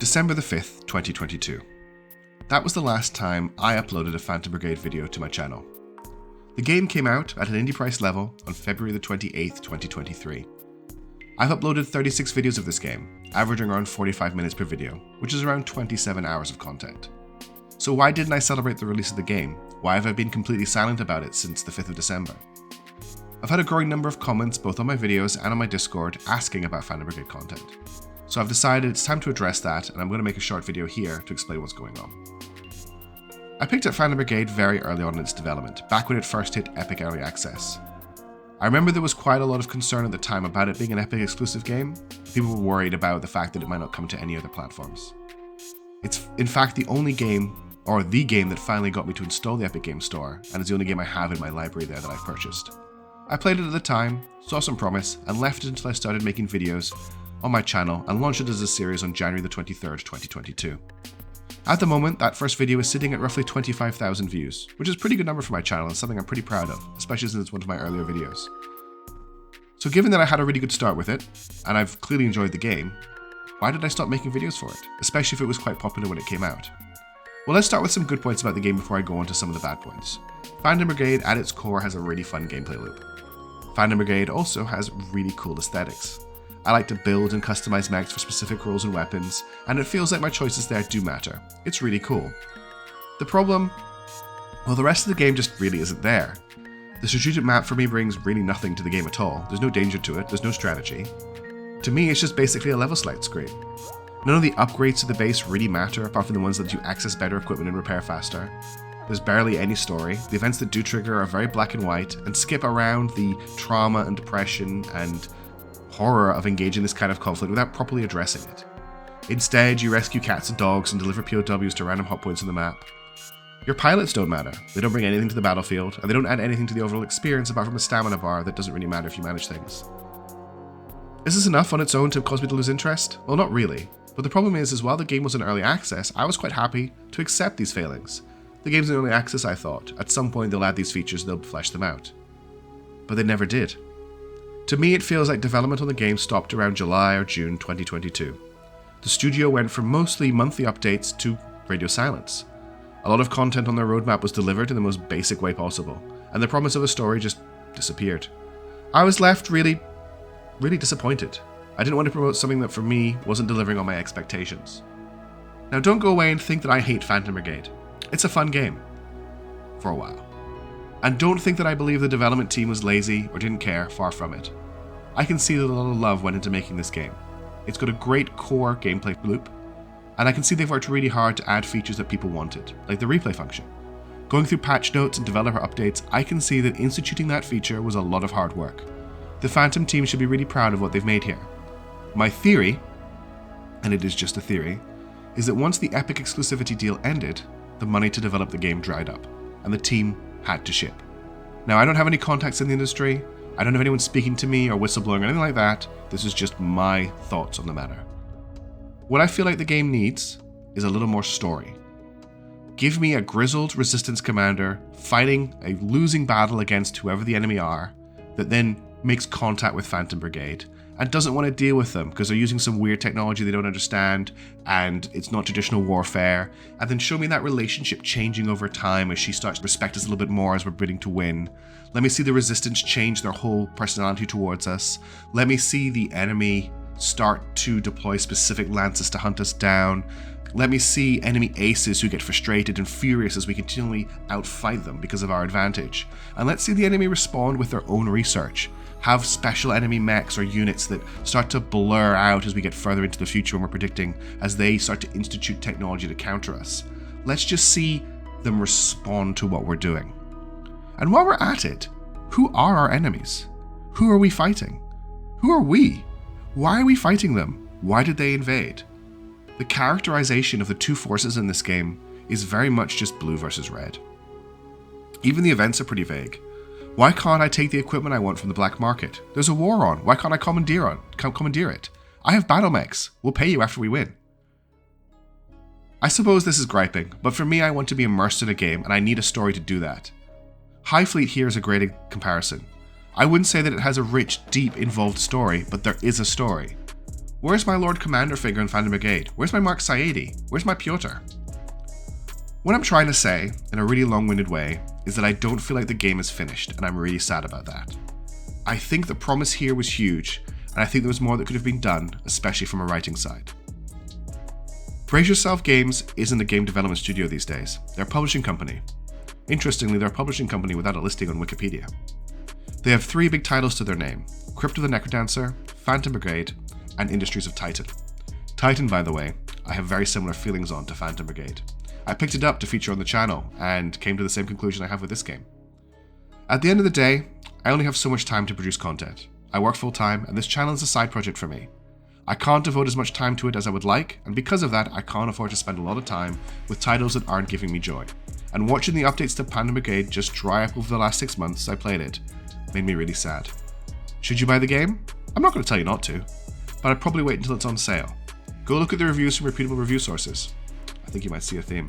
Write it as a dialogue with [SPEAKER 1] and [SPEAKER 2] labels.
[SPEAKER 1] December the 5th, 2022. That was the last time I uploaded a Phantom Brigade video to my channel. The game came out at an indie price level on February the 28th, 2023. I've uploaded 36 videos of this game, averaging around 45 minutes per video, which is around 27 hours of content. So why didn't I celebrate the release of the game? Why have I been completely silent about it since the 5th of December? I've had a growing number of comments both on my videos and on my Discord asking about Phantom Brigade content. So I've decided it's time to address that, and I'm going to make a short video here to explain what's going on. I picked up Phantom Brigade very early on in its development, back when it first hit Epic Early Access. I remember there was quite a lot of concern at the time about it being an Epic exclusive game. People were worried about the fact that it might not come to any other platforms. It's in fact the only game, or the game that finally got me to install the Epic Game Store, and it's the only game I have in my library there that I've purchased. I played it at the time, saw some promise, and left it until I started making videos on my channel and launched it as a series on January the 23rd, 2022. At the moment, that first video is sitting at roughly 25,000 views, which is a pretty good number for my channel and something I'm pretty proud of, especially since it's one of my earlier videos. So given that I had a really good start with it, and I've clearly enjoyed the game, why did I stop making videos for it, especially if it was quite popular when it came out? Well, let's start with some good points about the game before I go on to some of the bad points. Phantom Brigade at its core has a really fun gameplay loop. Phantom Brigade also has really cool aesthetics. I like to build and customize mechs for specific roles and weapons, and it feels like my choices there do matter. It's really cool. The problem? Well, the rest of the game just really isn't there. The strategic map for me brings really nothing to the game at all. There's no danger to it, there's no strategy. To me, it's just basically a level select screen. None of the upgrades to the base really matter, apart from the ones that let you access better equipment and repair faster. There's barely any story. The events that do trigger are very black and white, and skip around the trauma and depression and horror of engaging this kind of conflict without properly addressing it. Instead, you rescue cats and dogs and deliver POWs to random hotpoints on the map. Your pilots don't matter. They don't bring anything to the battlefield, and they don't add anything to the overall experience apart from a stamina bar that doesn't really matter if you manage things. Is this enough on its own to cause me to lose interest? Well, not really. But the problem is while the game was in early access, I was quite happy to accept these failings. The game's in early access, I thought. At some point they'll add these features and they'll flesh them out. But they never did. To me, it feels like development on the game stopped around July or June 2022. The studio went from mostly monthly updates to radio silence. A lot of content on their roadmap was delivered in the most basic way possible, and the promise of a story just disappeared. I was left really disappointed. I didn't want to promote something that for me wasn't delivering on my expectations. Now don't go away and think that I hate Phantom Brigade. It's a fun game. For a while. And don't think that I believe the development team was lazy or didn't care, far from it. I can see that a lot of love went into making this game. It's got a great core gameplay loop, and I can see they've worked really hard to add features that people wanted, like the replay function. Going through patch notes and developer updates, I can see that instituting that feature was a lot of hard work. The Phantom team should be really proud of what they've made here. My theory, and it is just a theory, is that once the Epic exclusivity deal ended, the money to develop the game dried up, and the team had to ship. Now, I don't have any contacts in the industry, I don't have anyone speaking to me or whistleblowing or anything like that. This is just my thoughts on the matter. What I feel like the game needs is a little more story. Give me a grizzled resistance commander fighting a losing battle against whoever the enemy are, that then makes contact with Phantom Brigade, and doesn't want to deal with them because they're using some weird technology they don't understand and it's not traditional warfare, and then show me that relationship changing over time as she starts to respect us a little bit more as we're bidding to win. Let me see the resistance change their whole personality towards us. Let me see the enemy start to deploy specific lances to hunt us down. Let me see enemy aces who get frustrated and furious as we continually outfight them because of our advantage. And let's see the enemy respond with their own research. Have special enemy mechs or units that start to blur out as we get further into the future when we're predicting, as they start to institute technology to counter us. Let's just see them respond to what we're doing. And while we're at it, who are our enemies? Who are we fighting? Who are we? Why are we fighting them? Why did they invade? The characterization of the two forces in this game is very much just blue versus red. Even the events are pretty vague. Why can't I take the equipment I want from the black market? There's a war on. Why can't I commandeer it? I have battle mechs. We'll pay you after we win. I suppose this is griping, but for me I want to be immersed in a game and I need a story to do that. High Fleet here is a great comparison. I wouldn't say that it has a rich, deep, involved story, but there is a story. Where's my Lord Commander figure in Phantom Brigade? Where's my Mark Saedi? Where's my Pyotr? What I'm trying to say, in a really long-winded way, is that I don't feel like the game is finished, and I'm really sad about that. I think the promise here was huge, and I think there was more that could have been done, especially from a writing side. Brace Yourself Games isn't a game development studio these days, they're a publishing company. Interestingly, they're a publishing company without a listing on Wikipedia. They have 3 big titles to their name: Crypt of the Necrodancer, Phantom Brigade, and Industries of Titan. Titan, by the way, I have very similar feelings on to Phantom Brigade. I picked it up to feature on the channel, and came to the same conclusion I have with this game. At the end of the day, I only have so much time to produce content. I work full time, and this channel is a side project for me. I can't devote as much time to it as I would like, and because of that, I can't afford to spend a lot of time with titles that aren't giving me joy. And watching the updates to Phantom Brigade just dry up over the last 6 months I played it made me really sad. Should you buy the game? I'm not going to tell you not to, but I'd probably wait until it's on sale. Go look at the reviews from reputable review sources. I think you might see a theme.